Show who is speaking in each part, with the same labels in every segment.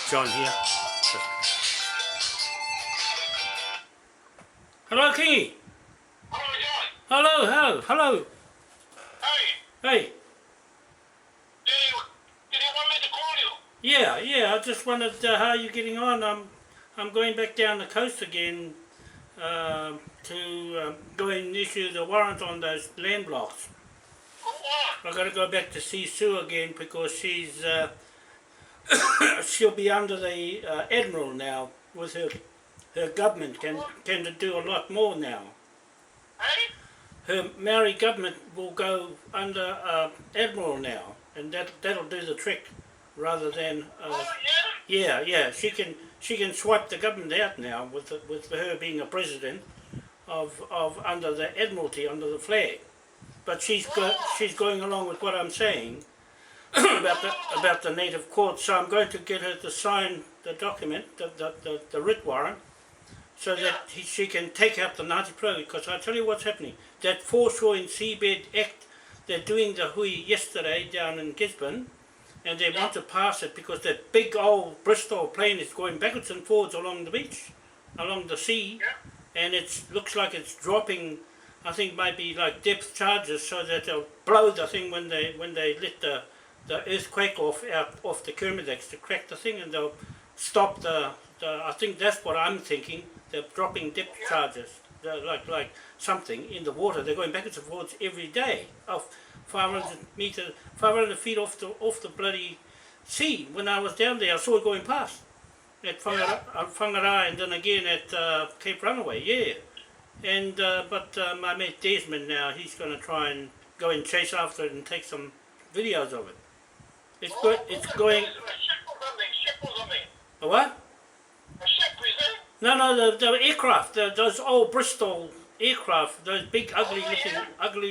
Speaker 1: John here. Hello, Kingi.
Speaker 2: Hello, John.
Speaker 1: Hello.
Speaker 2: Hey,
Speaker 1: Hey.
Speaker 2: did you want me to call you?
Speaker 1: Yeah. I just wondered how you're getting on. I'm going back down the coast again to go and issue the warrant on those land blocks. I've got to go back to see Sue again because she's she'll be under the Admiral now with her government can do a lot more now.
Speaker 2: Hey?
Speaker 1: Her Maori government will go under Admiral now, and that'll do the trick rather than yeah, she can swipe the government out now with her being a president of under the Admiralty, under the flag. But she's going along with what I'm saying about the native court. So I'm going to get her to sign the document, the writ warrant, so that she can take out the Ngāti Pro. Because I tell you what's happening. That Foreshore and Seabed Act, they're doing the hui yesterday down in Gisborne, and they want to pass it because that big old Bristol plane is going backwards and forwards along the beach, along the sea, and it looks like it's dropping. I think maybe like depth charges so that they'll blow the thing when they let the earthquake off the Kermadex to crack the thing, and they'll stop the I think that's what I'm thinking. They're dropping depth charges, like something in the water. They're going backwards and forwards every day, off 500 feet off the bloody sea. When I was down there, I saw it going past at Whangarā and then again at Cape Runaway. Yeah. And but my mate Desmond now, he's going to try and go and chase after it and take some videos of it. It's going.
Speaker 2: A ship or something.
Speaker 1: A what?
Speaker 2: A ship, is it?
Speaker 1: No, the aircraft, those old Bristol aircraft, those big ugly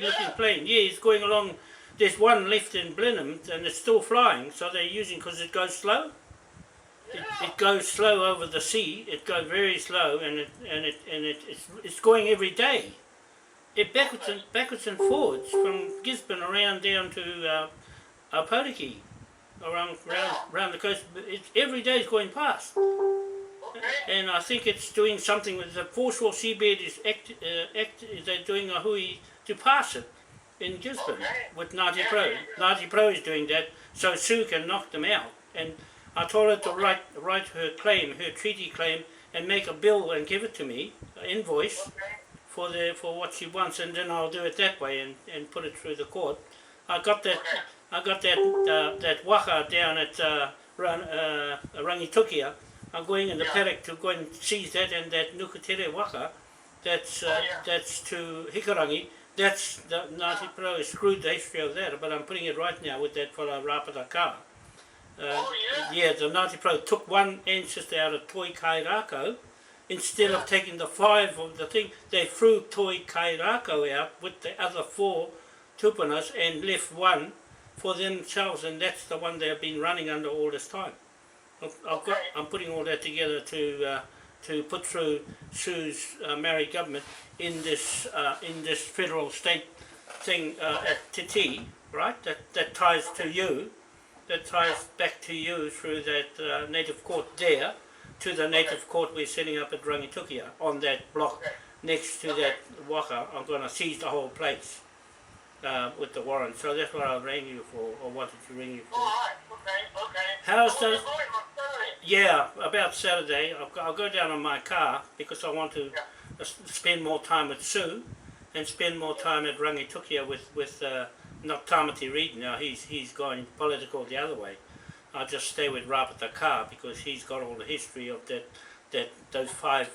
Speaker 1: looking plane. Yeah, it's going along. There's one left in Blenheim and it's still flying, so they're using because it goes slow. It goes slow over the sea. It goes very slow, and it's going every day. It backwards and forwards from Gisborne around down to Aotearoa, around the coast. Every day is going past. And I think it's doing something with the Foreshore Seabed is they're doing a hui to pass it in Gisborne with Ngāti Pro. Ngāti Pro is doing that so Sue can knock them out. And I told her to write her claim, her treaty claim, and make a bill and give it to me, an invoice for what she wants, and then I'll do it that way and put it through the court. I got that waka down at Rangitukia. I'm going in the paddock to go and seize that, and that Nukutere waka, that's to Hikarangi. That's the Ngāti Pro screwed the history of that, but I'm putting it right now with that fellow Rapata Ka. Yeah, the Ngāti Pro took one ancestor out of Toi Kairako. Instead of taking the 5 of the thing, they threw Toi Kairako out with the other 4 tupunas and left one for themselves, and that's the one they've been running under all this time. I'm putting all that together to put through Sue's Maori government in this federal state thing at Titi, right? That ties to you. That ties back to you through that native court there to the native court we're setting up at Rangitukia on that block next to that waka. I'm going to seize the whole place with the warrant. So that's what I rang you for, or wanted to ring you for.
Speaker 2: Okay.
Speaker 1: How's the...
Speaker 2: Going on Saturday?
Speaker 1: Yeah, about Saturday. I'll go down on my car because I want to spend more time with Sue and spend more time at Rangitukia with not Tamati Reid now, he's going political the other way. I'll just stay with Rapata Ka because he's got all the history of those five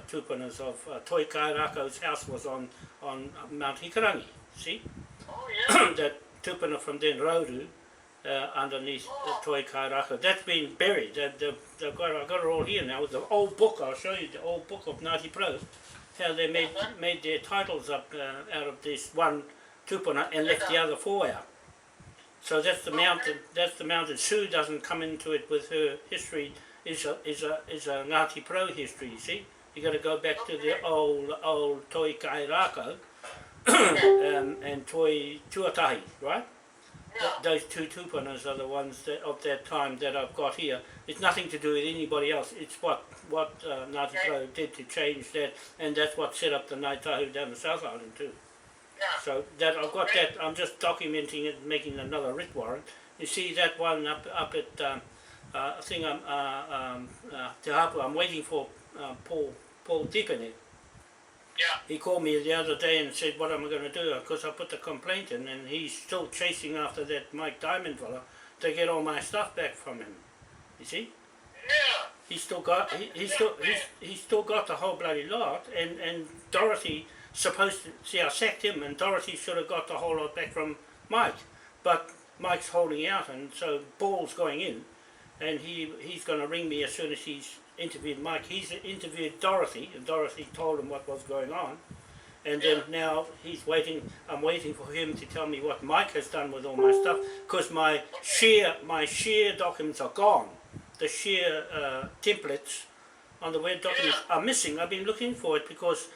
Speaker 1: tupunas of Toi Kairako's house was on Mount Hikarangi, see?
Speaker 2: Oh yeah.
Speaker 1: That tupuna from then Roru underneath Toi Kairako, that's been buried. I've got it all here now with the old book. I'll show you the old book of Ngāti Pro, how they made their titles up out of this one tupuna and left the other 4 out. So that's the mountain. That's the mountain. Sue doesn't come into it with her history. Is a Ngāti Pro history. You see, you got to go back to the old Toi Kairako and Toi Tuatahi, right? Those two tupunas are the ones that, of that time that I've got here. It's nothing to do with anybody else. It's what Ngāti Pro did to change that, and that's what set up the Ngāi Tahu down the South Island too. So that I've got that. I'm just documenting it, making another writ warrant. You see that one up at I think Te Hapu. I'm waiting for Paul Deepening. He called me the other day and said, what am I going to do? Because I put the complaint in, and he's still chasing after that Mike Diamond fella to get all my stuff back from him. You see? He's still got he's still got the whole bloody lot, and Dorothy supposed to see I sacked him, and Dorothy should have got the whole lot back from Mike, but Mike's holding out, and so Ball's going in, and he's going to ring me as soon as he's interviewed Mike. He's interviewed Dorothy, and Dorothy told him what was going on, and then now he's waiting. I'm waiting for him to tell me what Mike has done with all my stuff, because my share documents are gone. The share templates on the web documents are missing. I've been looking for it because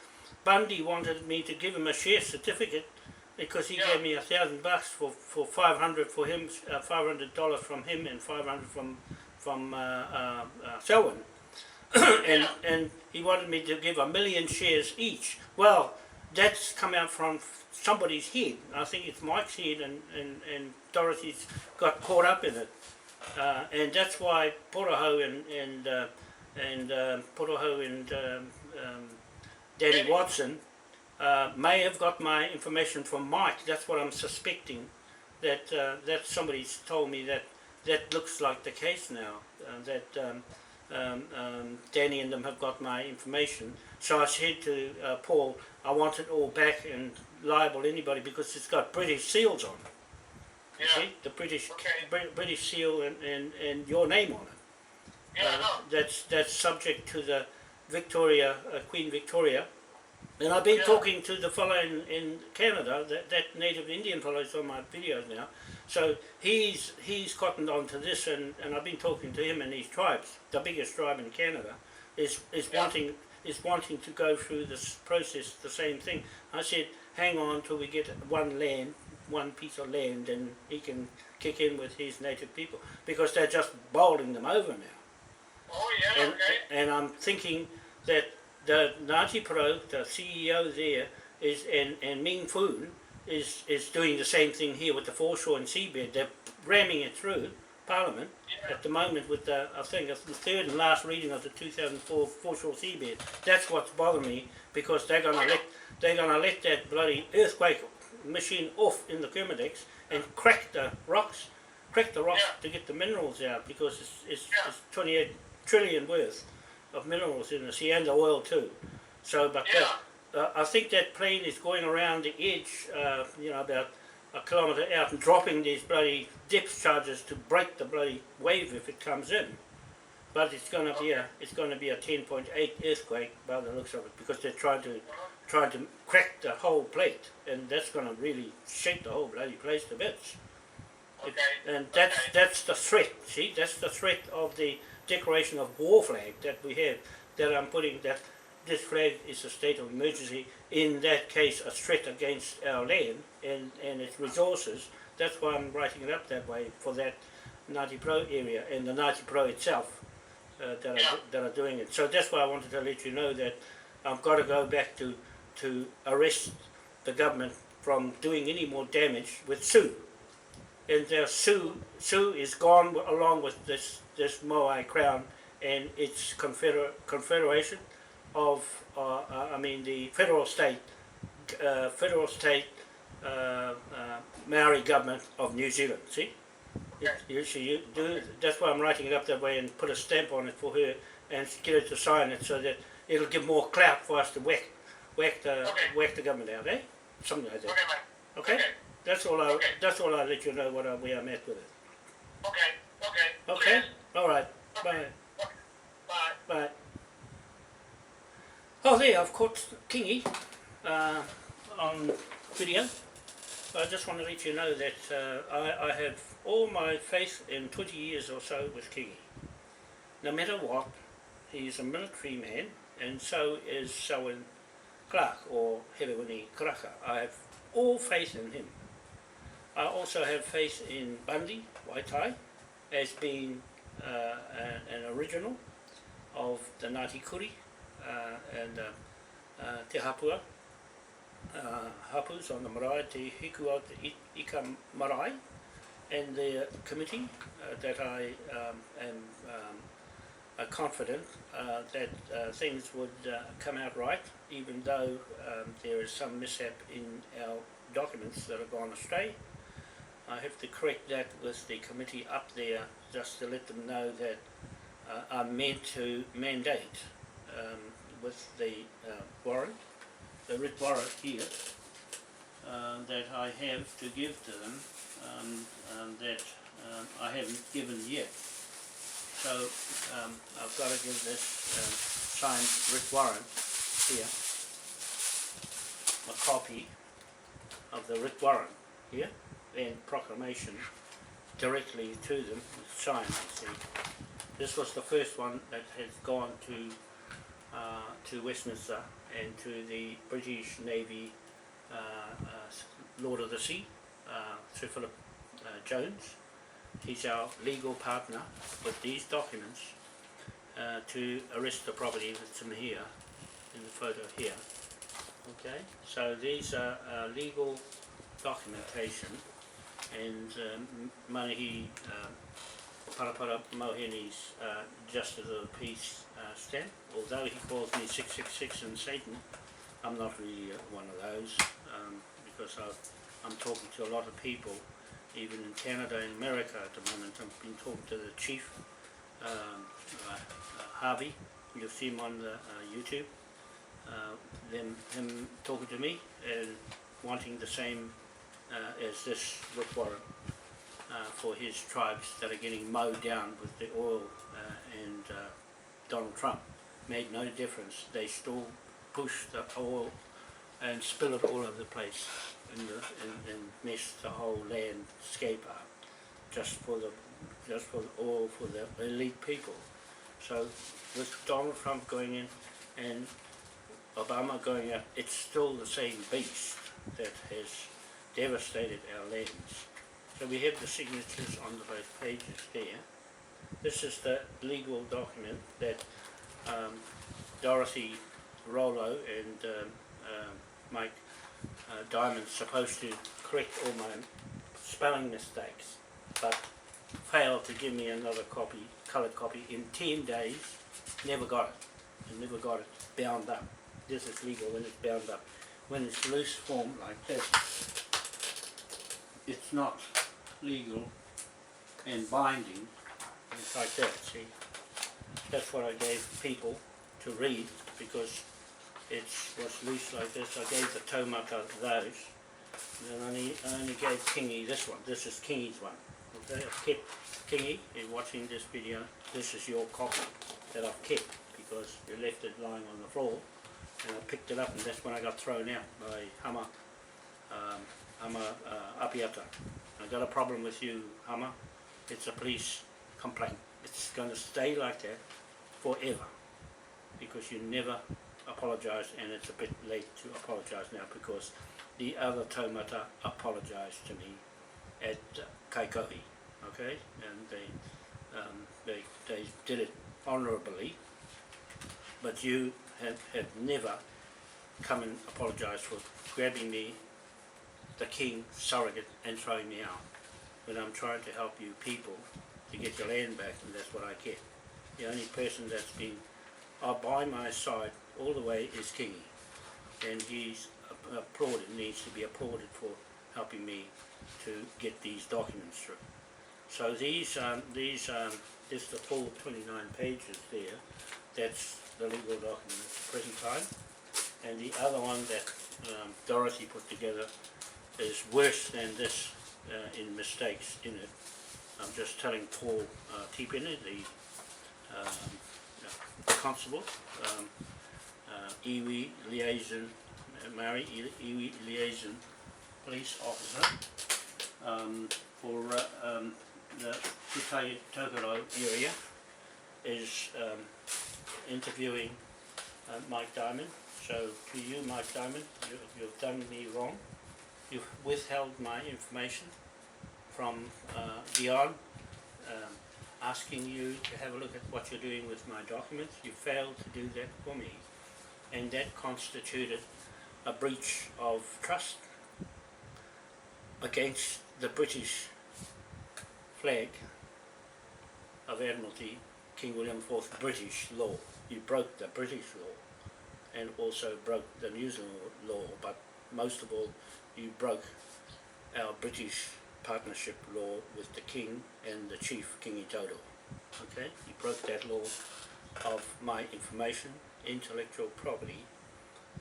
Speaker 1: Bundy wanted me to give him a share certificate because he gave me $1,000 for 500 for him, $500 from him, and 500 from Selwyn. and he wanted me to give 1 million shares each. Well, that's come out from somebody's head. I think it's Mike's head, and Dorothy's got caught up in it, and that's why Poroho and Danny Watson may have got my information from Mike. That's what I'm suspecting. That somebody's told me that looks like the case now. Danny and them have got my information. So I said to Paul, I want it all back and liable anybody because it's got British seals on it. You see? The British seal and your name on it. That's subject to the Victoria, Queen Victoria. And I've been talking to the fellow in Canada, that native Indian fellow is on my videos now. So he's cottoned on to this, and I've been talking to him and his tribes. The biggest tribe in Canada is wanting to go through this process, the same thing. I said, hang on till we get one piece of land, and he can kick in with his native people, because they're just bowling them over now. And I'm thinking that the Ngāti Pro, the CEO there, and Ming Foon is doing the same thing here with the foreshore and seabed. They're ramming it through Parliament at the moment with the, I think it's the third and last reading of the 2004 foreshore seabed. That's what's bothering me, because they're gonna let that bloody earthquake machine off in the Kermadex and crack the rocks to get the minerals out, because it's 28 trillion worth of minerals in the sea, and the oil too. So, but I think that plane is going around the edge, about a kilometre out, and dropping these bloody depth charges to break the bloody wave if it comes in. But it's going to be a 10.8 earthquake by the looks of it, because they're trying to crack the whole plate, and that's going to really shake the whole bloody place to bits. And that's the threat. See, that's the threat of the declaration of war flag that we have, that I'm putting, that this flag is a state of emergency, in that case a threat against our land and its resources. That's why I'm writing it up that way, for that Ngāti Pro area and the Ngāti Pro itself that are doing it. So that's why I wanted to let you know that I've got to go back to arrest the government from doing any more damage with Sue. And Sue is gone along with this Moai Crown and its confederation of, the federal state Maori government of New Zealand. See, that's why I'm writing it up that way, and put a stamp on it for her and get her to sign it, so that it'll give more clout for us to whack the government out, eh? Something like that. Okay. That's all I let you know where I'm at with it. Okay? All right. Bye. Bye. Oh, there, I've caught Kingi on video. I just want to let you know that I have all my faith in 20 years or so with Kingi. No matter what, he's a military man, and so is Selwyn Clark, or Helewini Karaka. I have all faith in him. I also have faith in Bundy, Waitai, as being an original of the Ngāti Kuri and Te Hapua, Hapus on the marae, Te Hiku o Te Ika Marae, and the committee that I am confident that things would come out right, even though there is some mishap in our documents that have gone astray. I have to correct that with the committee up there, just to let them know that I'm meant to mandate with the warrant, the writ warrant here, that I have to give to them, that I haven't given yet. So I've got to give this signed writ warrant here, a copy of the writ warrant here, and proclamation directly to them, signed, you see. This was the first one that has gone to Westminster and to the British Navy Lord of the Sea, Sir Philip Jones. He's our legal partner with these documents to arrest the property that's in here, in the photo here. Okay, so these are legal documentation, and Manahi Parapara Mohini's Justice of the Peace stamp. Although he calls me 666 and Satan, I'm not really one of those, because I'm talking to a lot of people, even in Canada and America at the moment. I've been talking to the Chief Harvey, you'll see him on the YouTube, him talking to me and wanting the same as this writ warrant for his tribes that are getting mowed down with the oil, and Donald Trump made no difference. They still push the oil and spill it all over the place and mess the whole landscape up just for the oil for the elite people. So with Donald Trump going in and Obama going out, it's still the same beast that has devastated our lands. So we have the signatures on the both pages there. This is the legal document that Dorothy Rollo and Mike Diamond's supposed to correct all my spelling mistakes, but failed to give me another copy, coloured copy, in 10 days. Never got it, and never got it bound up. This is legal when it's bound up. When it's loose form like this, it's not legal and binding. It's like that, see. That's what I gave people to read, because it was loose like this. I gave the taumata those, and then I only gave Kingi this one. This is Kingi's one. Okay, I've kept Kingi, in watching this video, this is your copy that I've kept, because you left it lying on the floor, and I picked it up, and that's when I got thrown out by Hama Apiata. I got a problem with you, Hama. It's a police complaint. It's going to stay like that forever, because you never apologised, and it's a bit late to apologise now, because the other taumata apologised to me at Kaikohi, okay, and they did it honourably, but you have never come and apologised for grabbing me, the king surrogate, and throwing me out when I'm trying to help you people to get your land back, and that's what I get. The only person that's been by my side all the way is Kingi, and he's applauded, needs to be applauded for helping me to get these documents through. So these just the full 29 pages there. That's the legal document at the present time, and the other one that Dorothy put together is worse than this in mistakes in it. I'm just telling Paul Tipene, the constable, iwi liaison, Maori iwi liaison police officer, for the Putai Tokoro area, is interviewing Mike Diamond. So to you, Mike Diamond, you've done me wrong. You've withheld my information from Dion, asking you to have a look at what you're doing with my documents. You failed to do that for me, and that constituted a breach of trust against the British flag of Admiralty, King William IV British law. You broke the British law and also broke the New Zealand law, but most of all you broke our British partnership law with the King and the Chief Kingi Taurua. Okay, you broke that law of my information, intellectual property,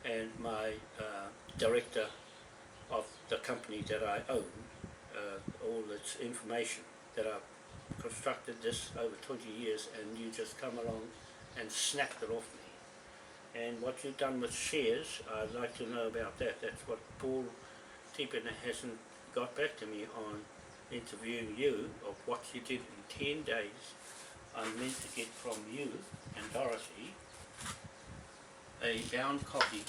Speaker 1: and my director of the company that I own, all its information that I've constructed this over 20 years, and you just come along and snapped it off me. And what you've done with shares, I'd like to know about that. That's what Paul Tipene hasn't got back to me on interviewing you of what you did in 10 days. I'm meant to get from you and Dorothy a bound copy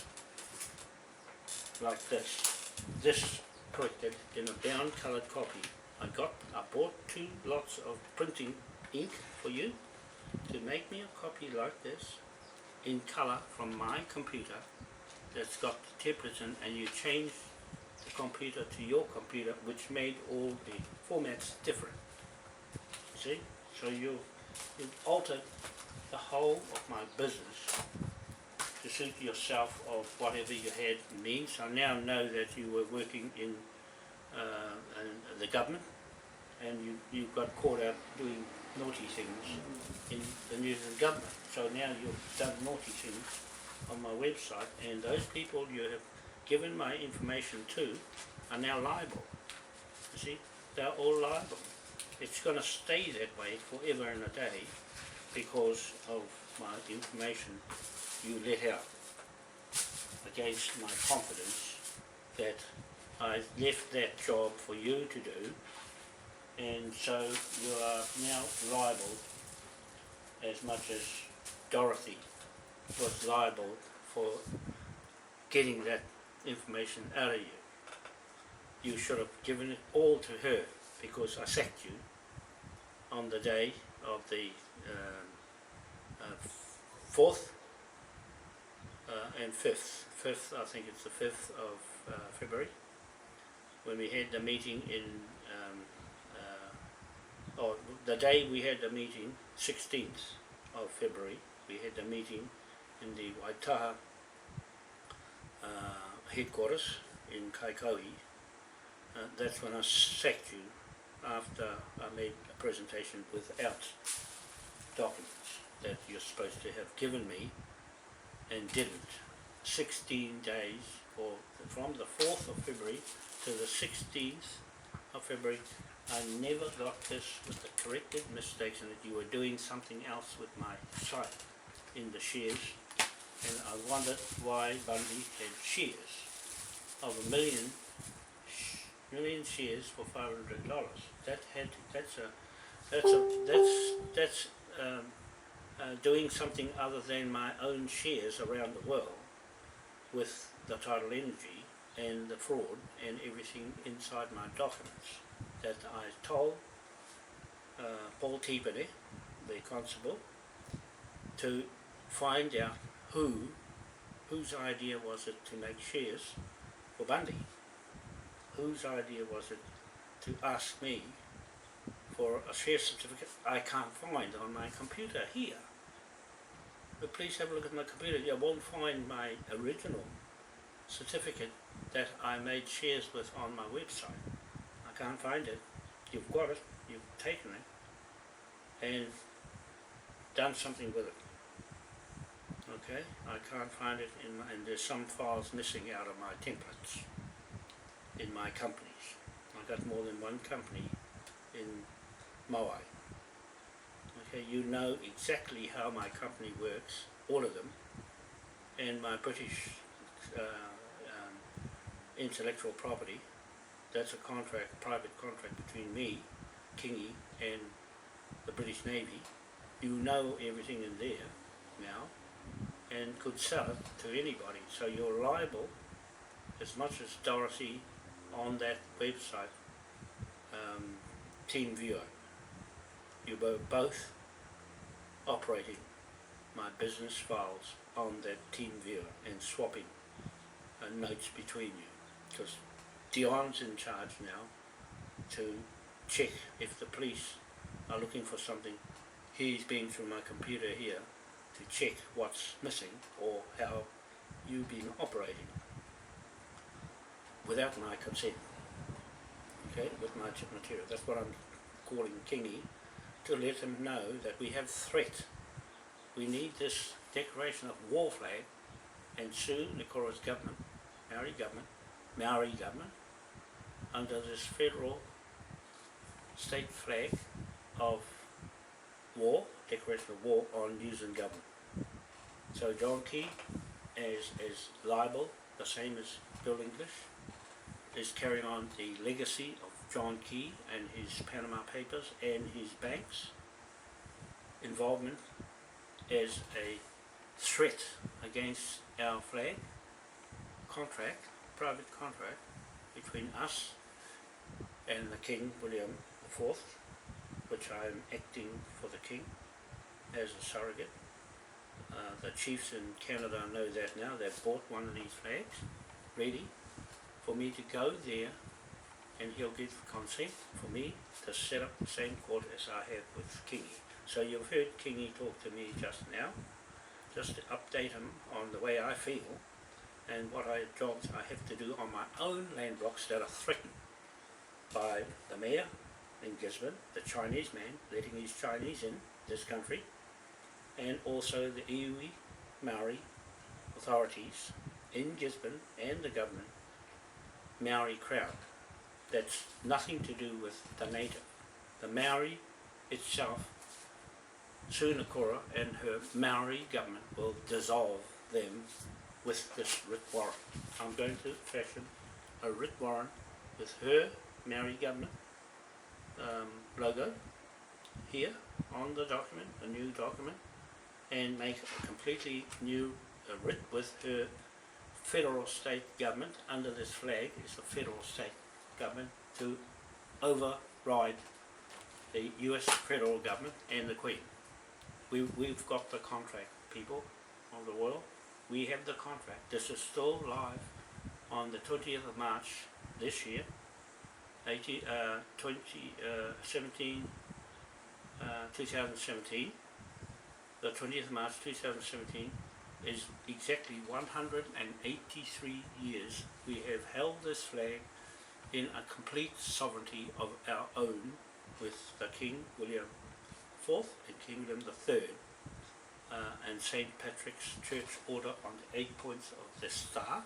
Speaker 1: like this printed in a bound coloured copy. I bought 2 lots of printing ink for you to make me a copy like this in colour from my computer that's got the templates in, and you changed the computer to your computer, which made all the formats different. See? So you've altered the whole of my business to suit yourself of whatever you had means. I now know that you were working in the government, and you got caught out doing naughty things in the New Zealand government. So now you've done naughty things on my website, and those people you have given my information to are now liable. You see, they're all liable. It's going to stay that way forever and a day because of my information you let out against my confidence that I left that job for you to do, and so you are now liable as much as Dorothy was liable for getting that information out of you. You should have given it all to her, because I sacked you on the day of the 4th and 5th. 5th, I think it's the 5th of February, when we had the meeting in, the day we had the meeting, 16th of February, we had the meeting in the Waitaha headquarters in Kaikohe. That's when I sacked you, after I made a presentation without documents that you're supposed to have given me and didn't. 16 days, or from the 4th of February to the 16th of February, I never got this with the corrected mistakes, and that you were doing something else with my site in the shares, and I wondered why Bundy had shares of 1 million shares for $500. That's doing something other than my own shares around the world with the tidal energy and the fraud and everything inside my documents that I told Paul Tipene, the constable, to find out whose idea was it to make shares for Bundy. Whose idea was it to ask me for a share certificate I can't find on my computer here? But please have a look at my computer. You won't find my original certificate that I made shares with on my website. I can't find it. You've got it, you've taken it and done something with it. Okay, I can't find it and there's some files missing out of my templates in my companies. I've got more than one company in Maui. Okay, you know exactly how my company works, all of them, and my British intellectual property. That's a contract, a private contract between me, Kingi, and the British Navy. You know everything in there now, and could sell it to anybody. So you're liable as much as Dorothy on that website team viewer. You were both operating my business files on that team viewer and swapping notes between you, because Dion's in charge now to check if the police are looking for something. He's been through my computer here to check what's missing or how you've been operating without my consent, okay, with my material. That's what I'm calling Kingi, to let him know that we have threat. We need this declaration of war flag and sue Nikora's government, Maori government, under this federal state flag of war, declaration of war on New Zealand government. So John Key is liable, the same as Bill English, is carrying on the legacy of John Key and his Panama Papers and his bank's involvement as a threat against our flag contract, private contract between us and the King William IV, which I am acting for the King as a surrogate. The chiefs in Canada know that now. They've bought one of these flags ready for me to go there, and he'll give consent for me to set up the same court as I have with Kingi. So you've heard Kingi talk to me just now, just to update him on the way I feel and what jobs I have to do on my own land blocks that are threatened by the mayor in Gisborne, the Chinese man letting these Chinese in this country, and also the iwi Maori authorities in Gisborne and the government, Maori crowd. That's nothing to do with the native. The Maori itself, Sue Nikora and her Maori government will dissolve them with this writ warrant. I'm going to fashion a writ warrant with her Maori government logo here on the document, a new document, and make a completely new writ with her federal state government under this flag is the federal state government to override the US federal government and the Queen. We've got the contract, people of the world. We have the contract. This is still live on the 20th of March this year, 2017. The 20th of March 2017 is exactly 183 years we have held this flag in a complete sovereignty of our own with the King William IV and King William III and St. Patrick's Church order on the 8 points of the star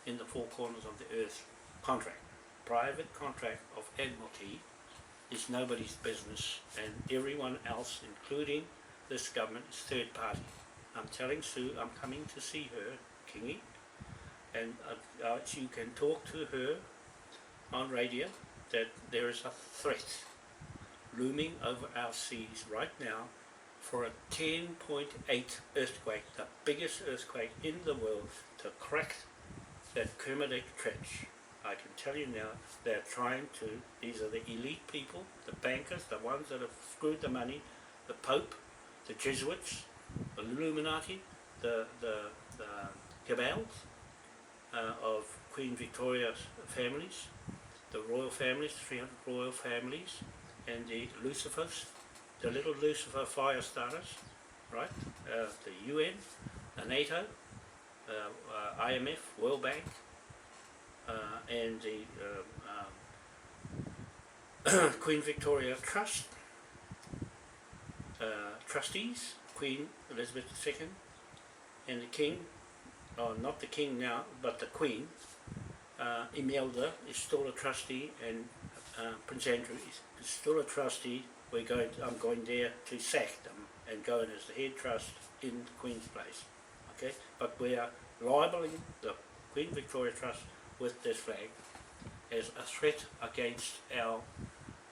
Speaker 1: in the four corners of the earth contract. Private contract of Admiralty is nobody's business, and everyone else, including this government, is third party. I'm telling Sue I'm coming to see her, Kingi, and you can talk to her on radio that there is a threat looming over our seas right now for a 10.8 earthquake, the biggest earthquake in the world, to crack that Kermadec Trench. I can tell you now, they're trying to, these are the elite people, the bankers, the ones that have screwed the money, the Pope, the Jesuits, the Illuminati, the cabals of Queen Victoria's families, the royal families, 300 royal families, and the Lucifers, the little Lucifer fire starters, right? The UN, the NATO, IMF, World Bank, and the Queen Victoria Trust, trustees, Queen Elizabeth II, and the King, not the King now, but the Queen, Imelda is still a trustee, and Prince Andrew is still a trustee. I'm going there to sack them and go in as the head trust in the Queen's place. Okay, but we are libeling the Queen Victoria Trust with this flag as a threat against our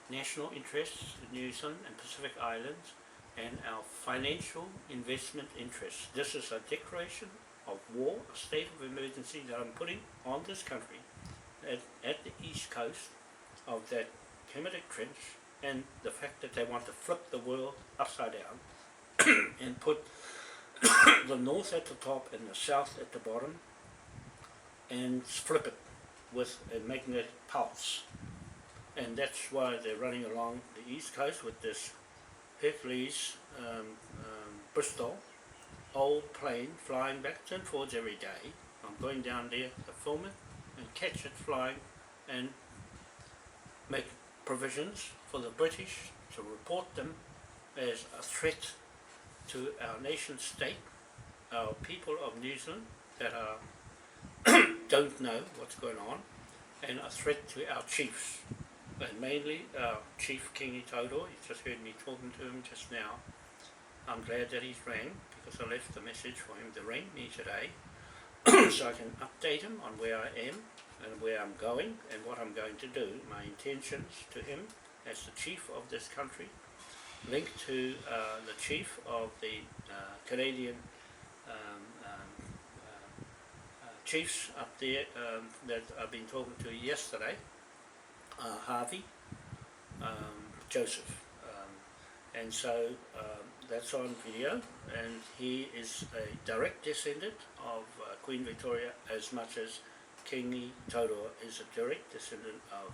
Speaker 1: national interests in New Zealand and Pacific Islands and our financial investment interests. This is a declaration of war, a state of emergency that I'm putting on this country at the east coast of that Kemetic Trench, and the fact that they want to flip the world upside down and put the north at the top and the south at the bottom, and flip it with a magnetic pulse. And that's why they're running along the east coast with this Hercules Bristol old plane flying backwards and forwards every day. I'm going down there to film it and catch it flying and make provisions for the British to report them as a threat to our nation state, our people of New Zealand that are don't know what's going on, and a threat to our chiefs, and mainly our Chief Kingi Taurua. You just heard me talking to him just now. I'm glad that he's rang, because I left the message for him to ring me today so I can update him on where I am and where I'm going and what I'm going to do. My intentions to him as the chief of this country, linked to the chief of the Canadian chiefs up there that I've been talking to yesterday, Harvey Joseph, and so that's on video, and he is a direct descendant of Queen Victoria, as much as Kingi Taurua is a direct descendant of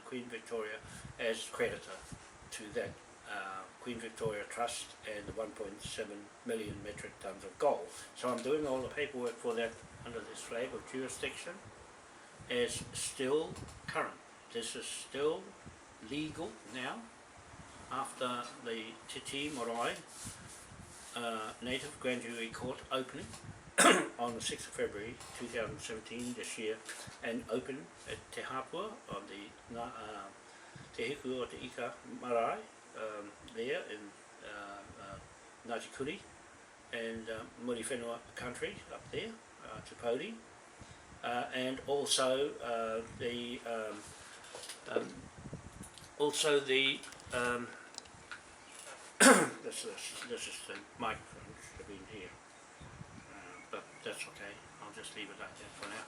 Speaker 1: Queen Victoria as creditor to that Queen Victoria Trust and the 1.7 million metric tons of gold. So I'm doing all the paperwork for that under this flag of jurisdiction as still current. This is still legal now after the Te Marae Native Grand Jury Court opening on the 6th of February 2017 this year, and open at Te Hapua on the Te Hiku o Te Ika Marae there in Ngāti Kuri and Muri Whenua country up there, Te Pōuri, and also the this is the microphone should have been here, but that's okay. I'll just leave it like that for now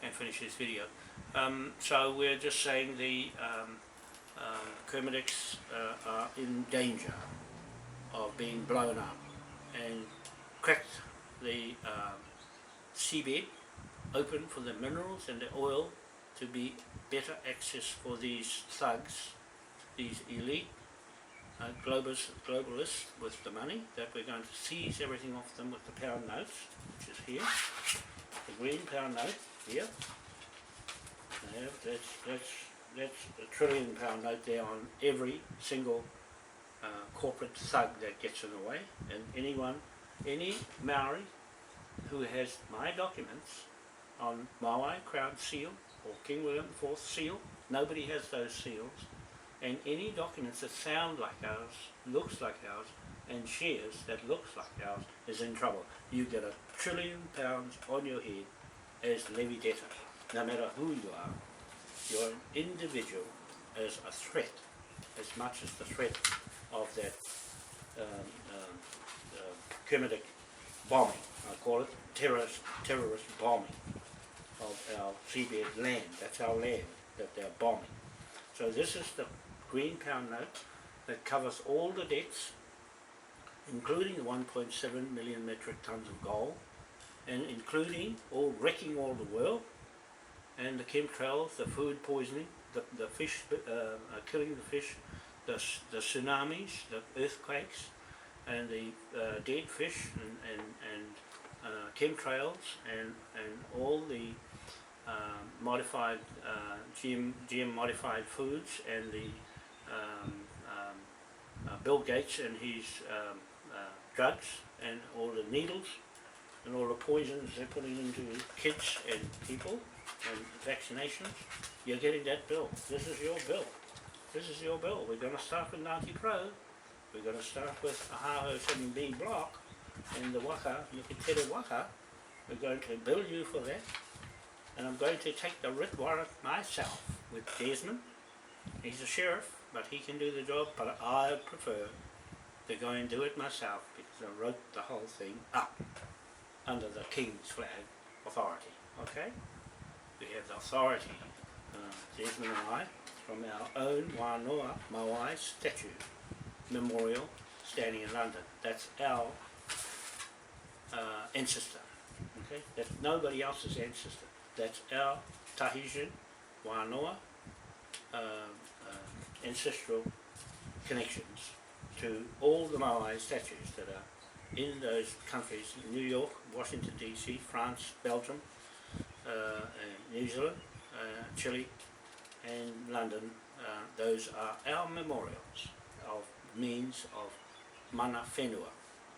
Speaker 1: and finish this video. So we're just saying the Kermitics are in danger of being blown up and cracked the seabed open for the minerals and the oil to be better access for these thugs, these elite globalists with the money, that we're going to seize everything off them with the pound notes, which is here, the green pound note here. That's a £1 trillion note there on every single corporate thug that gets in the way, and any Maori who has my documents on Maui Crown Seal or King William IV seal, nobody has those seals, and any documents that sound like ours, looks like ours, and shares that looks like ours is in trouble. You get £1 trillion on your head as levy debtor, no matter who you are. You're an individual as a threat, as much as the threat of that Kermitic bombing. I call it terrorist bombing of our seabed land. That's our land that they're bombing. So this is the green pound note that covers all the debts, including the 1.7 million metric tons of gold, and including wrecking all the world, and the chemtrails, the food poisoning, the fish, killing the fish, the tsunamis, the earthquakes, and the dead fish, and chemtrails, and all the modified GM modified foods, and the Bill Gates and his drugs, and all the needles and all the poisons they're putting into kids and people and vaccinations. You're getting that bill. This is your bill. This is your bill. We're going to start with Ngāti Pro. We're going to start with Ahaho 7B block in the Waka, Nukitere Waka. We're going to bill you for that. And I'm going to take the writ warrant myself with Desmond. He's a sheriff, but he can do the job, but I prefer to go and do it myself because I wrote the whole thing up under the King's flag authority. Okay? We have the authority, Desmond and I, from our own Wānoa Mpai statue memorial standing in London. That's our ancestor. Okay, that's nobody else's ancestor. That's our Tahitian Wānoa ancestral connections to all the Maori statues that are in those countries: New York, Washington DC, France, Belgium, New Zealand, Chile, and London. Those are our memorials of means of mana whenua,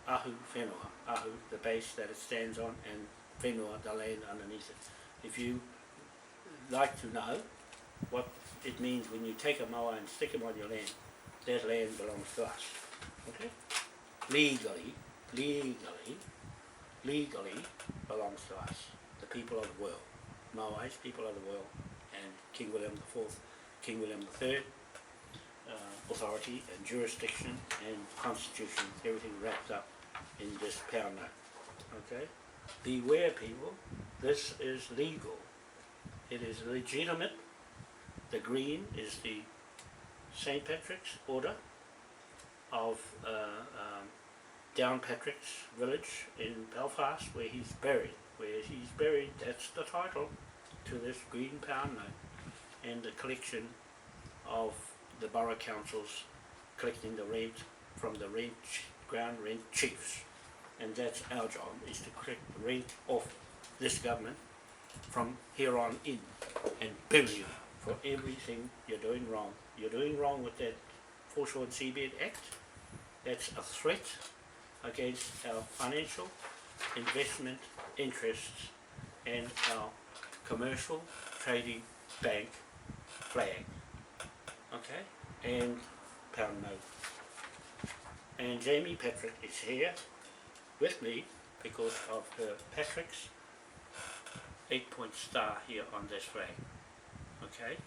Speaker 1: ahu whenua, ahu the base that it stands on, and whenua the land underneath it. If you like to know what it means when you take a moa and stick him on your land, that land belongs to us. Okay? Legally belongs to us, the people of the world. Maoris, people of the world, and King William IV, King William III, authority and jurisdiction and constitution, everything wrapped up in this pound note. Okay? Beware, people, this is legal. It is legitimate. The green is the St. Patrick's Order of Downpatrick's village in Belfast, where he's buried. Where he's buried, that's the title to this green pound note, and the collection of the borough councils collecting the rent from the ground rent chiefs. And that's our job, is to collect the rent off this government from here on in and bill you for everything you're doing wrong. You're doing wrong with that Foreshore and Seabed Act. That's a threat against our financial investment interests and our commercial trading bank flag. Okay? And pound note. And Jamie Patrick is here with me because of her Patrick's 8-point star here on this flag. Okay?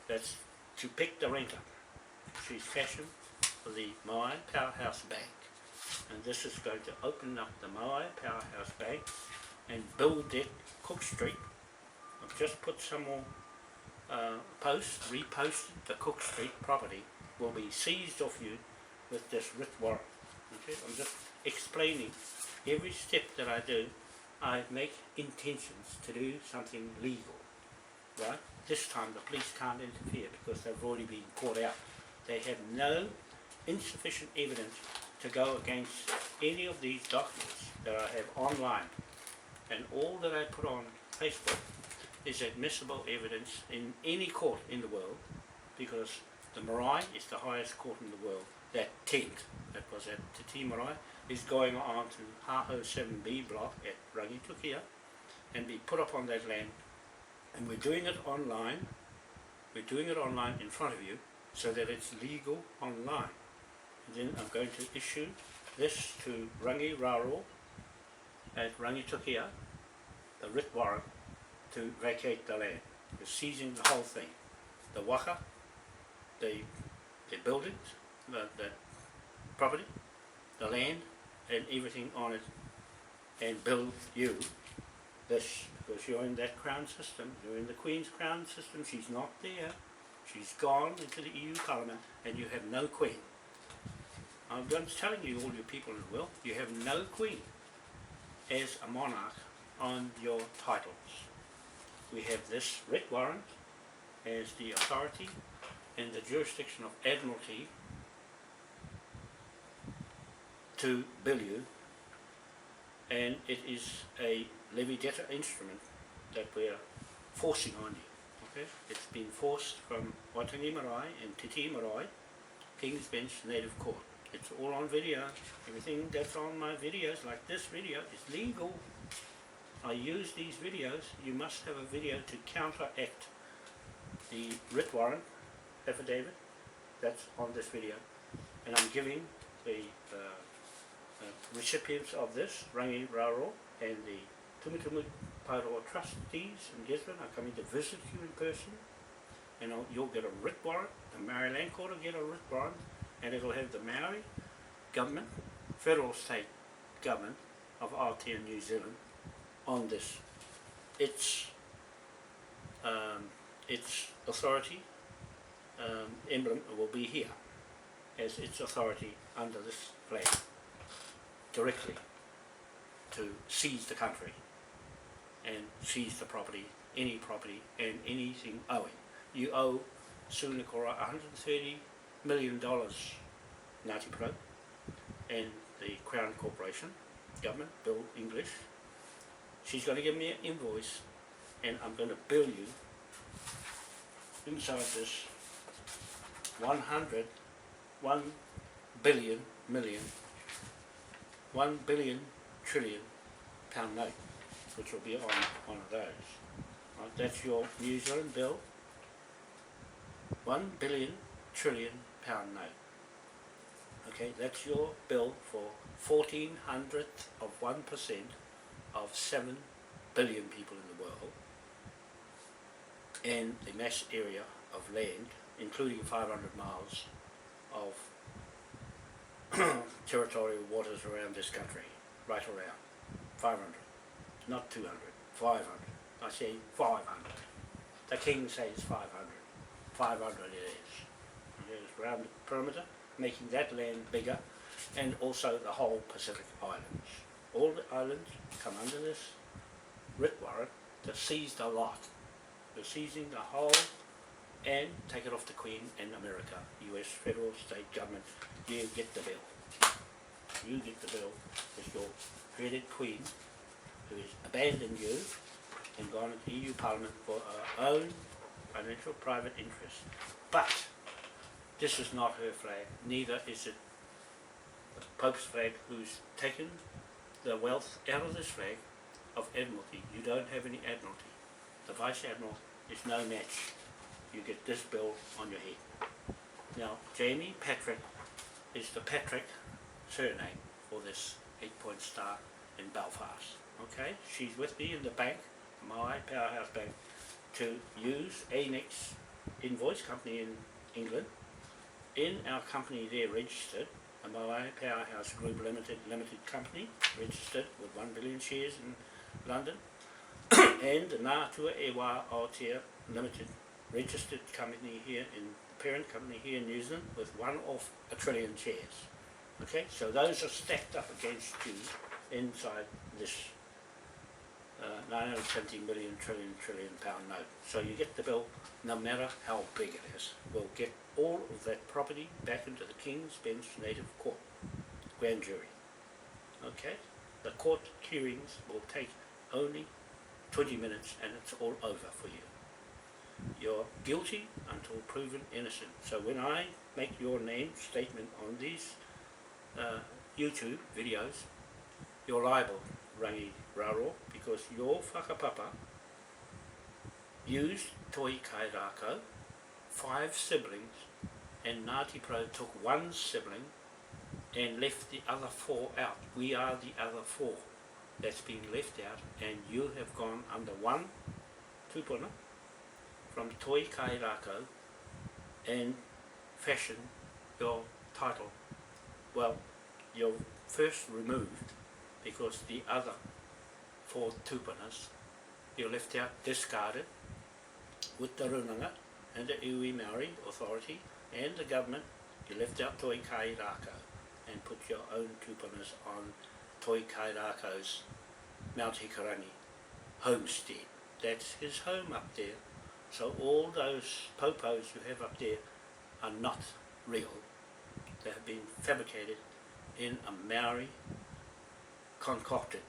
Speaker 1: That's to pick the rent up. She's fashioned for the Maui Powerhouse Bank. And this is going to open up the Maui Powerhouse Bank and build that Cook Street. I've just put some more reposted the Cook Street property will be seized off you with this writ warrant. Okay? I'm just explaining every step that I do. I make intentions to do something legal, right? This time the police can't interfere because they've already been caught out. They have no insufficient evidence to go against any of these documents that I have online, and all that I put on Facebook is admissible evidence in any court in the world, because the marae is the highest court in the world. That tent that was at Te Tii Marae is going on to Haho 7B block at Rangitukia and be put up on that land, and we're doing it online. We're doing it online in front of you so that it's legal online. And then I'm going to issue this to Rangi Raro at Rangitukia, the writ warrant to vacate the land. We're seizing the whole thing. The waka, the buildings, the property, the land, and everything on it, and build you this, because you're in that crown system, you're in the Queen's crown system. She's not there. She's gone into the EU Parliament, and you have no Queen. I'm just telling you, all your people as well, you have no Queen as a monarch on your titles. We have this writ warrant as the authority and the jurisdiction of Admiralty to bill you, and it is a levy debtor instrument that we're forcing on you. Okay? It's been forced from Waitangi Marae and Te Tii Marae, King's Bench Native Court. It's all on video. Everything that's on my videos, like this video, is legal. I use these videos. You must have a video to counteract the writ warrant affidavit that's on this video. And I'm giving the recipients of this, Rangi Raro and the Tumitumu Paroa trustees in Gisborne, are coming to visit you in person, and you'll get a writ warrant. The Maori Land Court will get a writ warrant, and it'll have the Maori government, federal state government of Aotearoa New Zealand on this. Its authority emblem will be here as its authority under this flag directly to seize the country and seize the property, any property and anything owing. You owe Sunakora $130 million, Ngāti Pro, and the Crown Corporation, government, Bill English. She's going to give me an invoice and I'm going to bill you inside this 1 billion million, 1 billion trillion pound note, which will be on one of those. Right, that's your New Zealand bill, 1 billion trillion pound note. Okay, that's your bill for 1/1400th of 1% of 7 billion people in the world, and the mass area of land, including 500 miles of territorial waters around this country, right around 500, not 200, 500. I say 500. The King says 500. 500 it is. It is around the perimeter, making that land bigger, and also the whole Pacific Islands. All the islands come under this writ warrant to seize the lot. They're seizing the whole and take it off the Queen and America, US federal state government. You get the bill. You get the bill as your dreaded Queen, who has abandoned you and gone into EU Parliament for her own financial private interest. But this is not her flag, neither is it the Pope's flag, who's taken the wealth out of this flag of Admiralty. You don't have any Admiralty. The Vice Admiral is no match. You get this bill on your head. Now, Jamie Patrick is the Patrick surname for this 8-point star in Belfast. Okay, she's with me in the bank, my powerhouse bank, to use Annex Invoice Company in England. In our company there registered, a Mpai Powerhouse Group Limited company, registered with 1 billion shares in London, and the Ngātua Ewa Aotea Limited, registered company here in, parent company here in New Zealand, with 1 trillion shares. Okay, so those are stacked up against you inside this 970 million trillion pound note. So you get the bill no matter how big it is. We'll get all of that property back into the King's Bench Native Court, grand jury. Okay, the court hearings will take only 20 minutes and it's all over for you. You're guilty until proven innocent. So when I make your name statement on these YouTube videos, you're liable, Rangi Raro, because your whakapapa used Toi Kairako, 5 siblings, and Ngāti Pro took 1 sibling and left the other 4 out. We are the other 4 that's been left out, and you have gone under 1 tupuna from Toi Kairako and fashioned your title. Well, you're first removed because the other 4 tupunas you left out, discarded with the runanga and the iwi Maori authority and the government. You left out Toi Kairako and put your own tupunas on Toi Kairako's Mount Hikarangi homestead. That's his home up there. So all those popos you have up there are not real. They have been fabricated in a Maori concocted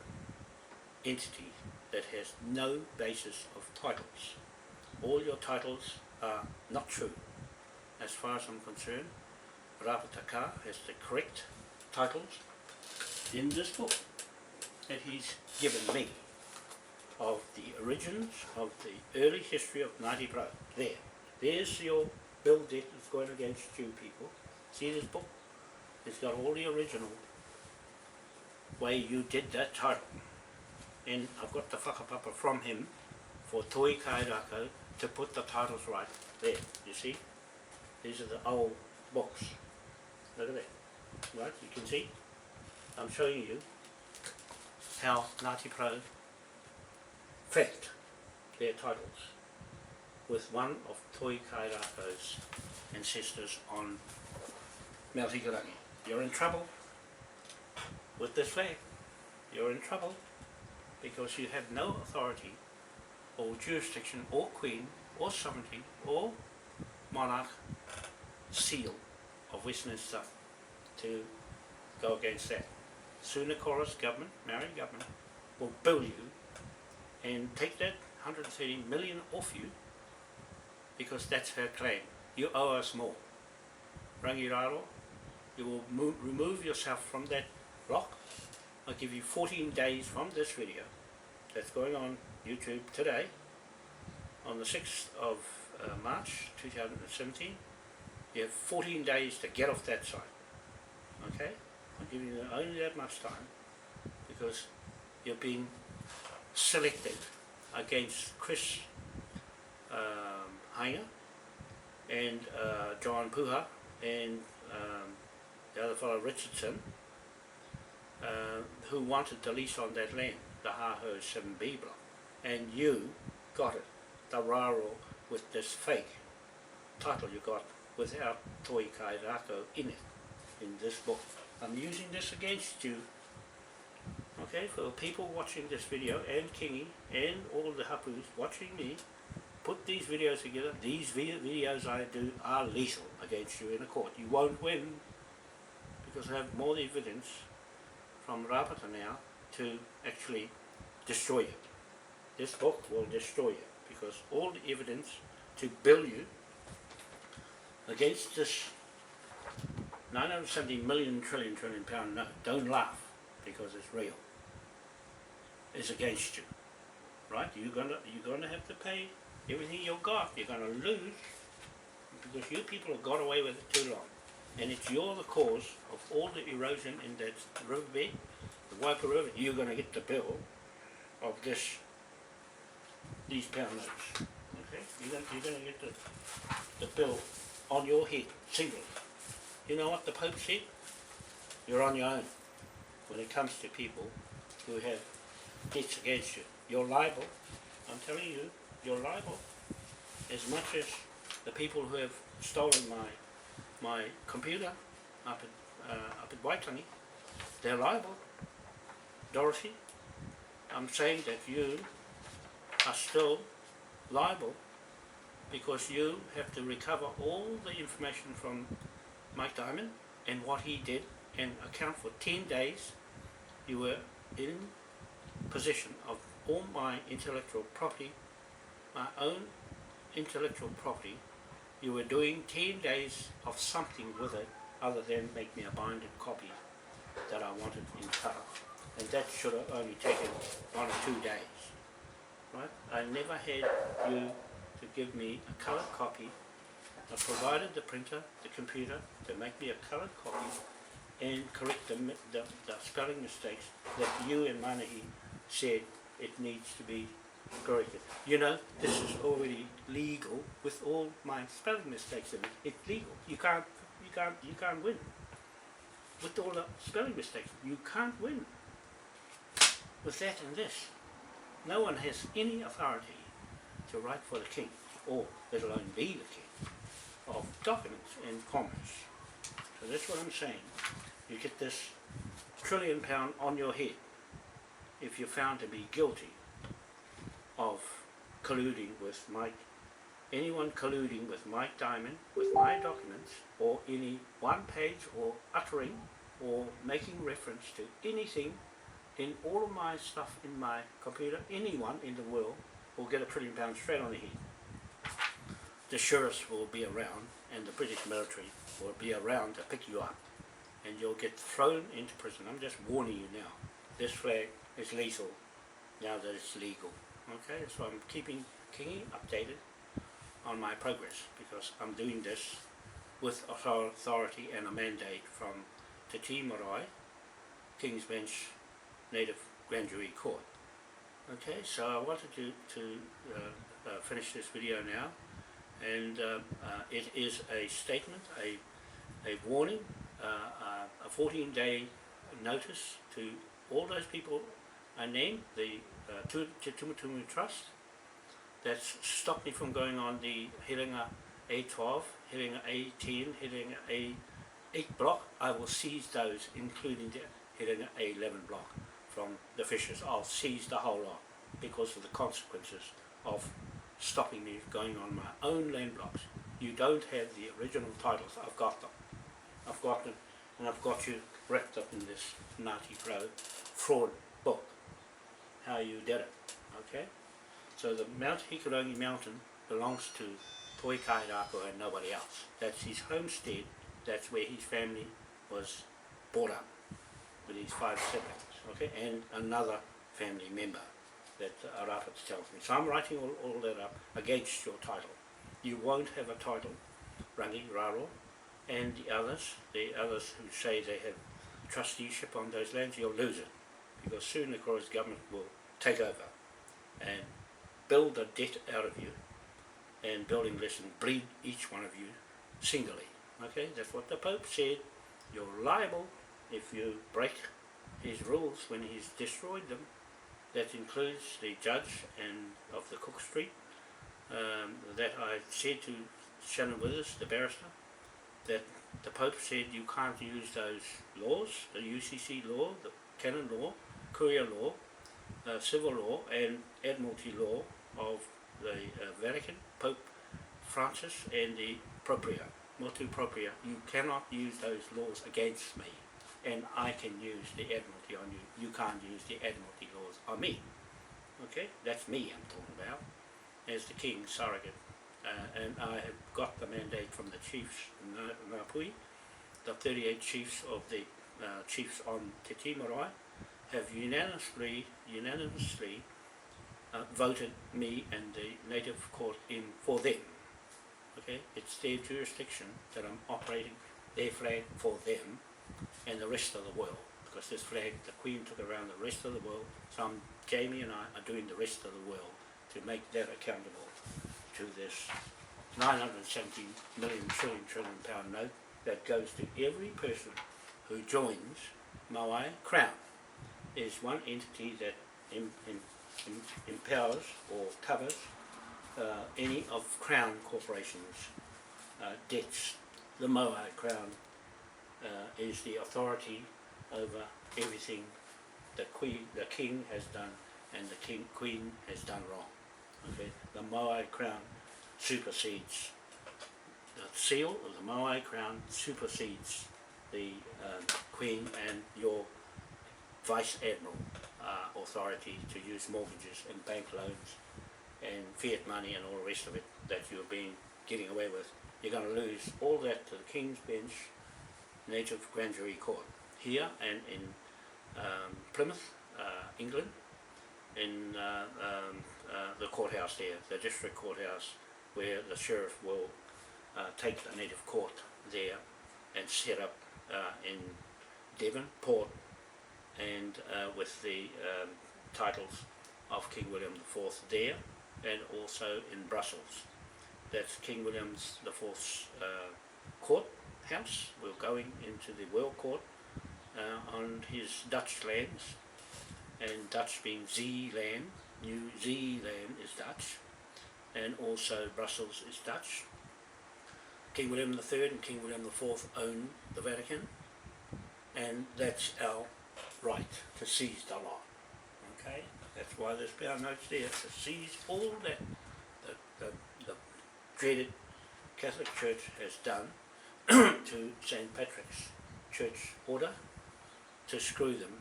Speaker 1: entity that has no basis of titles. All your titles are not true. As far as I'm concerned, Rapataka has the correct titles in this book that he's given me of the origins of the early history of Ngāti Pro. There's your bill debt that's going against you people. See this book? It's got all the original way you did that title. And I've got the whakapapa from him for Toi Kairako to put the titles right. There, you see? These are the old books. Look at that. Right, you can see? I'm showing you how Ngāti Pro faked their titles with one of Toi Kairako's ancestors on Melhikarangi. You're in trouble with this flag. You're in trouble because you have no authority or jurisdiction or queen or sovereignty or monarch seal of Westminster to go against that. Sooner Chorus government, Maori government, will bill you and take that 130 million off you because that's her claim. You owe us more. Rangiraro, you will remove yourself from that block. I'll give you 14 days from this video that's going on YouTube today on the 6th of March 2017. You have 14 days to get off that site. Okay? I'm giving you only that much time because you've been selected against Chris Hainga and John Puha and the other fellow Richardson who wanted to lease on that land, the Haho 7B block, and you got it, the Raro, with this fake title you got without Toi Kai Rako in it, in this book. I'm using this against you, okay, for the people watching this video, and Kingi, and all the hapus watching me, put these videos together. These videos I do are lethal against you in a court. You won't win, because I have more evidence from Rapata now to actually destroy you. This book will destroy you, because all the evidence to bill you against this 970 million trillion pound note, don't laugh because it's real, is against you, right? You're gonna have to pay everything you got. You're gonna lose because you people have got away with it too long, and you're the cause of all the erosion in that riverbed, the Waipa River. You're gonna get the bill of these pound notes. Okay, you're gonna get the bill on your head, single. You know what the Pope said? You're on your own when it comes to people who have debts against you. You're liable. I'm telling you, you're liable. As much as the people who have stolen my computer up at Waitangi, they're liable. Dorothy, I'm saying that you are still liable because you have to recover all the information from Mike Diamond and what he did, and account for 10 days you were in possession of all my intellectual property, my own intellectual property. You were doing 10 days of something with it other than make me a binded copy that I wanted in colour, and that should have only taken 1 or 2 days, right? I never had you to give me a coloured copy. I provided the printer, the computer, to make me a coloured copy and correct the spelling mistakes that you and Manahi said it needs to be corrected. You know, this is already legal with all my spelling mistakes in it. It's legal. You can't win with all the spelling mistakes. You can't win with that and this. No one has any authority to write for the king, or let alone be the king of documents and commerce. So that's what I'm saying. You get this £1 trillion on your head if you're found to be guilty of colluding with anyone colluding with Mike Diamond, with my documents, or any one page, or uttering, or making reference to anything in all of my stuff in my computer. Anyone in the world will get £1 trillion straight on the head. The sheriffs will be around, and the British military will be around to pick you up, and you'll get thrown into prison. I'm just warning you now. This flag is lethal now that it's legal. Okay, so I'm keeping Kingi updated on my progress, because I'm doing this with authority and a mandate from Te Tii Marae, King's Bench Native Grand Jury Court. Okay, so I wanted to finish this video now, and it is a statement, a warning, a 14-day notice to all those people I named, the Te Tumutumu Trust, that's stopped me from going on the Herenga A12, heading A10, heading A8 block, I will seize those, including the heading A11 block from the fishers. I'll seize the whole lot because of the consequences of stopping me going on my own land blocks. You don't have the original titles. I've got them. I've got them, and I've got you wrapped up in this Ngāti Pro fraud book. How you did it, okay? So the Mount Hikurangi Mountain belongs to Toi Kairako and nobody else. That's his homestead. That's where his family was brought up with his 5 siblings, okay, and another family member that Arafat tells me. So I'm writing all that up against your title. You won't have a title, Rangi, Raro, and the others who say they have trusteeship on those lands, you'll lose it, because soon the Crows government will take over and build a debt out of you, and building less and breed each one of you singly. Okay, that's what the Pope said. You're liable if you break his rules when he's destroyed them. That includes the judge and of the Cook Street. That I said to Shannon Withers, the barrister, that the Pope said you can't use those laws, the UCC law, the canon law, courier law, civil law and admiralty law of the Vatican, Pope Francis and the Propria, Motu Propria. You cannot use those laws against me, and I can use the admiralty on you. You can't use the admiralty laws on me. Okay, that's me I'm talking about, as the King's surrogate. And I have got the mandate from the chiefs in Ngāpui. The 38 chiefs of the chiefs on Te Timarai have unanimously voted me and the native court in for them. Okay, it's their jurisdiction that I'm operating their flag for them and the rest of the world, because this flag the Queen took around the rest of the world. So Jamie and I are doing the rest of the world to make that accountable to this 970 million trillion pound note that goes to every person who joins Maui Crown. Is one entity that empowers or covers any of Crown Corporation's debts. The Maui Crown is the authority over everything the King has done and the Queen has done wrong. Okay, the Maui Crown supersedes, the seal of the Maui Crown supersedes the Queen and your Vice Admiral authority to use mortgages and bank loans and fiat money and all the rest of it that you've been getting away with. You're going to lose all that to the King's Bench, Native Grand Jury Court, here and in Plymouth, England, in the courthouse there, the district courthouse, where the sheriff will take the native court there and set up in Devon, Port, and with the titles of King William IV there, and also in Brussels. That's King William IV's courthouse. We're going into the World Court on his Dutch lands, and Dutch being Zeeland, New Zeeland is Dutch, and also Brussels is Dutch. King William III and King William IV own the Vatican, and that's our right to seize the lot. Okay, that's why there's pound notes there, to seize all that the dreaded Catholic Church has done to St. Patrick's Church order, to screw them,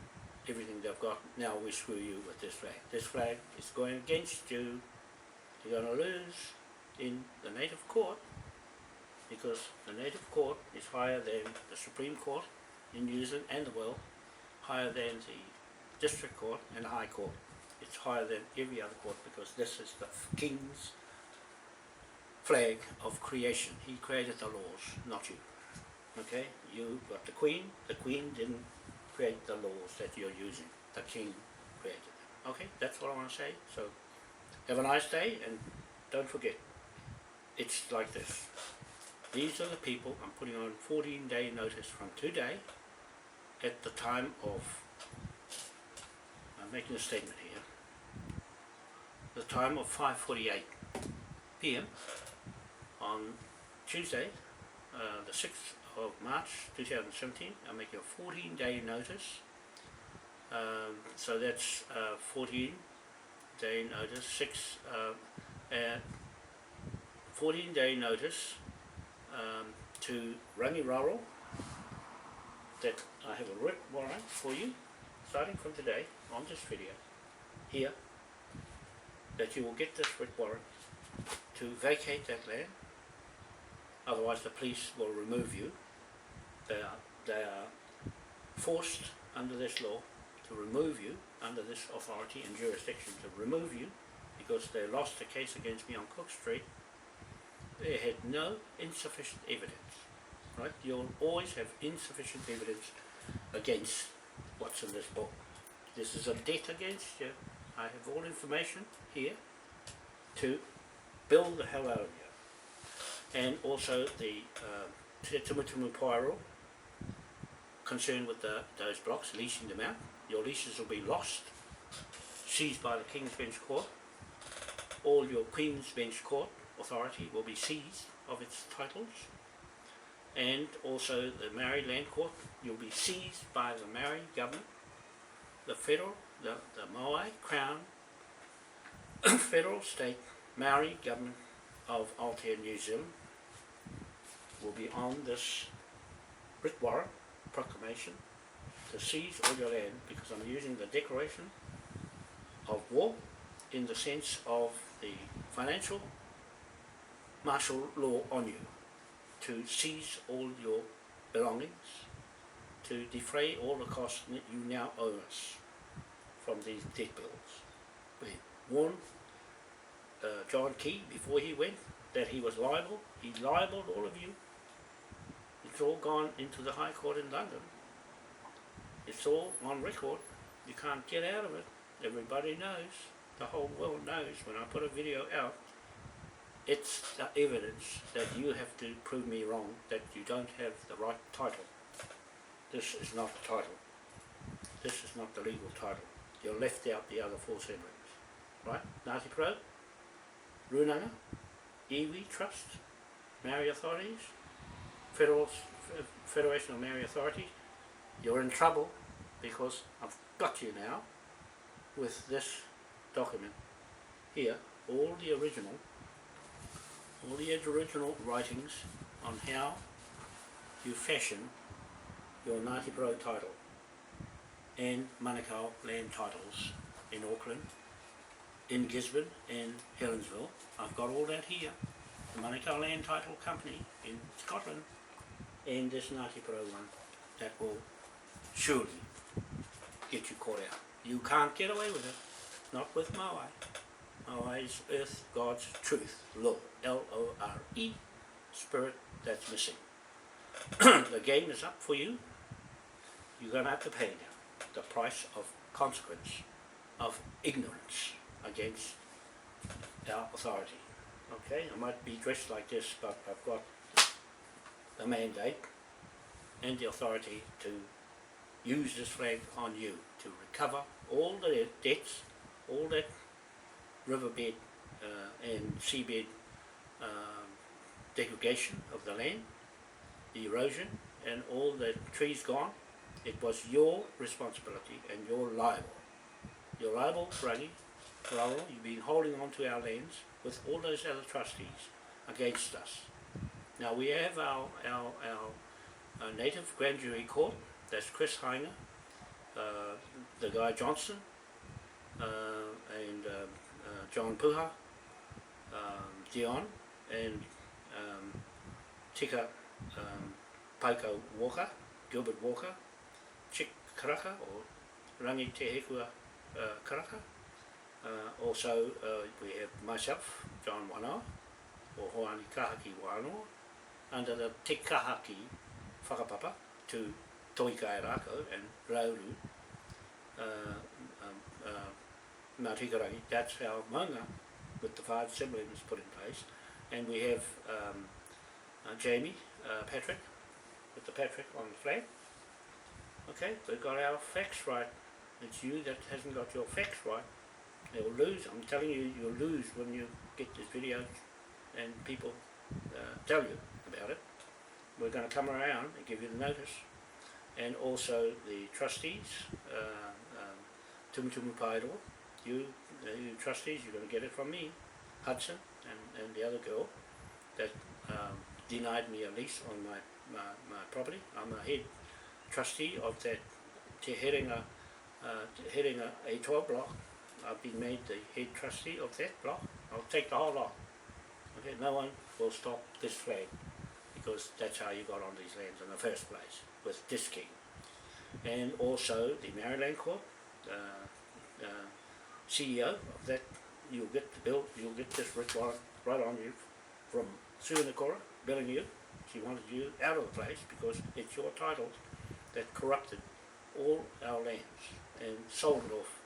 Speaker 1: everything they've got. Now we screw you with this flag. This flag is going against you. You're going to lose in the native court, because the native court is higher than the Supreme Court in New Zealand and the world, higher than the District Court and the High Court. It's higher than every other court, because this is the King's flag of creation. He created the laws, not you. Okay, you got the Queen. The Queen didn't create the laws that you're using. The King created them. Okay, that's what I want to say. So have a nice day, and don't forget, it's like this. These are the people I'm putting on 14-day notice from today at the time of, I'm making a statement here, the time of 5:48 p.m. on Tuesday, the 6th of March 2017, I'll make you a 14-day notice. So that's 14-day notice, 14-day notice to Rangiraro that I have a writ warrant for you, starting from today, on this video, here, that you will get this writ warrant to vacate that land. Otherwise the police will remove you. They are forced under this law to remove you, under this authority and jurisdiction to remove you, because they lost the case against me on Cook Street. They had no insufficient evidence, right? You'll always have insufficient evidence against what's in this book. This is a debt against you. I have all information here to build the hell out of you. And also the Te Tumutumu Pairo, concerned with those blocks, leasing them out. Your leases will be lost, seized by the King's Bench Court. All your Queen's Bench Court authority will be seized of its titles. And also the Maori Land Court, you'll be seized by the Maori government, the federal, the Maui Crown, federal, state, Maori government of Aotearoa, New Zealand, will be on this writ warrant proclamation to seize all your land, because I'm using the declaration of war in the sense of the financial martial law on you, to seize all your belongings, to defray all the costs that you now owe us from these debt bills. We warned John Key before he went that he was liable. He libelled all of you. It's all gone into the High Court in London. It's all on record. You can't get out of it. Everybody knows. The whole world knows. When I put a video out, it's the evidence that you have to prove me wrong, that you don't have the right title. This is not the title. This is not the legal title. You left out the other 4 siblings. Right? Ngāti Pro, Runanga, Iwi Trust, Maori authorities, Federation of Maori Authorities. You're in trouble because I've got you now with this document here, all the original writings on how you fashion your Ngāti Pro title and Manukau land titles in Auckland, in Gisborne and Helensville. I've got all that here. The Manukau Land Title Company in Scotland, and this Ngāti Pro one that will surely get you caught out. You can't get away with it, not with Maui. Maui is earth, God's truth, law, L-O-R-E, spirit that's missing. The game is up for you. You're going to have to pay now the price of consequence of ignorance against our authority. Okay, I might be dressed like this, but I've got the mandate and the authority to use this flag on you to recover all the debts, all that riverbed and seabed degradation of the land, the erosion and all the trees gone. It was your responsibility and you're liable. You're liable, Rangi, Raro, you've been holding on to our lands with all those other trustees against us. Now we have our native grand jury court, that's Chris Heiner, the guy Johnson, and John Puha, Dion, and Tika Paiko Walker, Gilbert Walker, Chick Karaka, or Rangi Te Hekua Karaka. Also we have myself, John Wanoa, or Hoani Kahaki Wanoa, under the Te Kahaki Whakapapa to Toikai Rako and Rauru Mātikarangi. That's our maunga with the 5 siblings put in place. And we have Jamie Patrick, with the Patrick on the flag. Okay, we've got our facts right. It's you that hasn't got your facts right. You'll lose. I'm telling you, you'll lose when you get this video and people tell you about it. We're going to come around and give you the notice. And also the trustees, Tumu Paido, you trustees, you're going to get it from me, Hudson, and the other girl that denied me a lease on my property. I'm a head trustee of that Te Herenga, a 12 block. I've been made the head trustee of that block. I'll take the whole lot. Okay, no one will stop this flag, because that's how you got on these lands in the first place, with this king. And also the Maryland Court, CEO of that, you'll get the bill, you'll get this right on you from Sue Nakora, billing you. She wanted you out of the place because it's your titles that corrupted all our lands and sold it off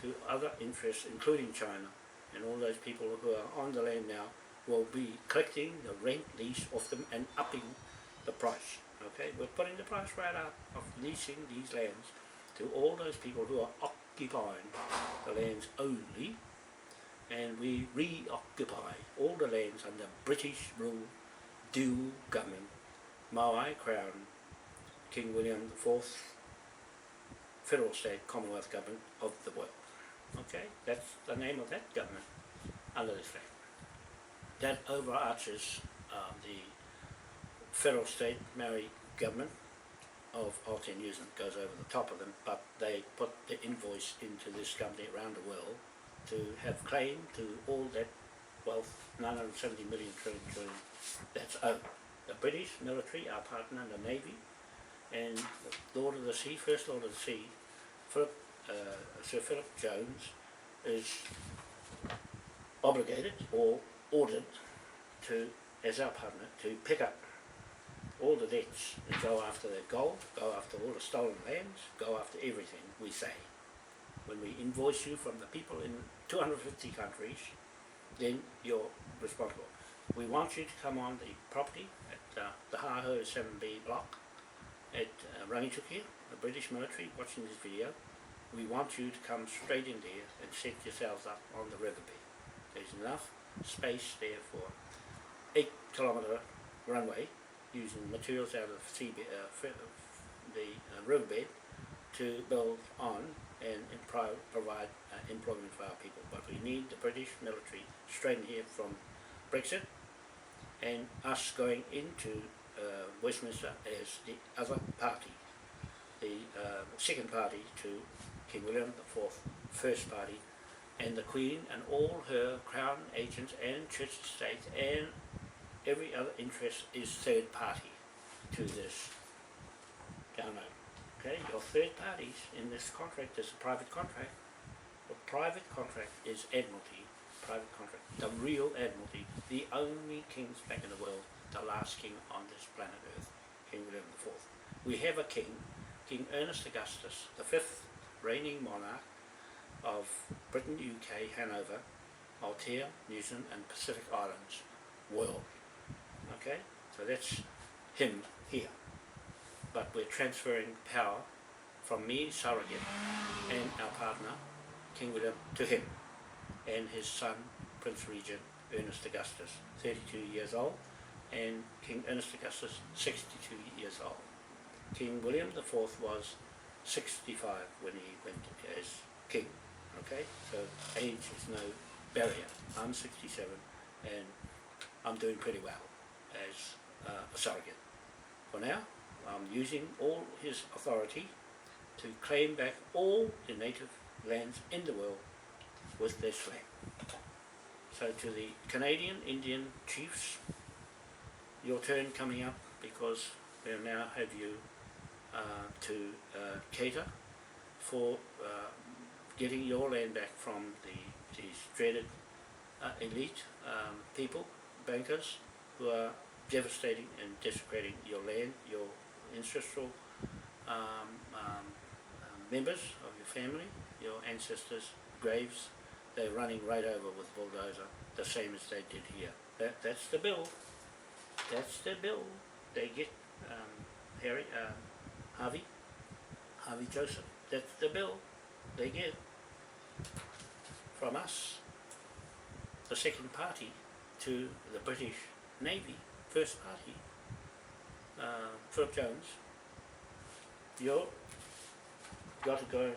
Speaker 1: to other interests, including China, and all those people who are on the land now will be collecting the rent lease off them and upping the price. Okay, we're putting the price right up of leasing these lands to all those people who are occupying the lands only, and we reoccupy all the lands under British rule, dual government, Maori Crown, King William IV, Federal State Commonwealth Government of the world. Okay, that's the name of that government under this flag. That overarches the federal state Maori government of Aotearoa New Zealand, goes over the top of them, but they put the invoice into this company around the world to have claim to all that wealth, 970 million trillion, that's owed. The British military, our partner, the Navy, and the Lord of the Sea, First Lord of the Sea, Sir Philip Jones, is obligated or ordered to, as our partner, to pick up all the debts and go after their gold, go after all the stolen lands, go after everything we say. When we invoice you from the people in 250 countries, then you're responsible. We want you to come on the property at the Haho 7B block at Rangitukia, the British military, watching this video. We want you to come straight in there and set yourselves up on the riverbed. There's enough space there for 8-kilometre runway using materials out of the riverbed to build on and provide employment for our people. But we need the British military straight in here from Brexit, and us going into Westminster as the other party, the second party to King William IV, first party, and the Queen and all her Crown agents and Church estates and every other interest is third party to this download. Okay, your third parties in this contract is a private contract. The private contract is Admiralty, private contract, the real Admiralty, the only kings back in the world, the last king on this planet Earth, King William IV. We have a king, King Ernest Augustus, the fifth reigning monarch of Britain, UK, Hanover, Aotearoa, New Zealand and Pacific Islands world. Okay, so that's him here. But we're transferring power from me, surrogate, and our partner, King William, to him and his son, Prince Regent Ernest Augustus, 32 years old, and King Ernest Augustus, 62 years old. King William IV was 65 when he went as king. Okay, so age is no barrier. I'm 67 and I'm doing pretty well as a surrogate. For now, I'm using all his authority to claim back all the native lands in the world with this flag. So to the Canadian Indian chiefs, your turn coming up, because we now have you to cater for getting your land back from these dreaded elite people, bankers, who are devastating and desecrating your land, your ancestral members of your family, your ancestors' graves. They're running right over with bulldozer, the same as they did here. That's the bill. That's the bill. They get Harvey Joseph. That's the bill they get from us, the second party to the British Navy, first party, Philip Jones, you've got to go and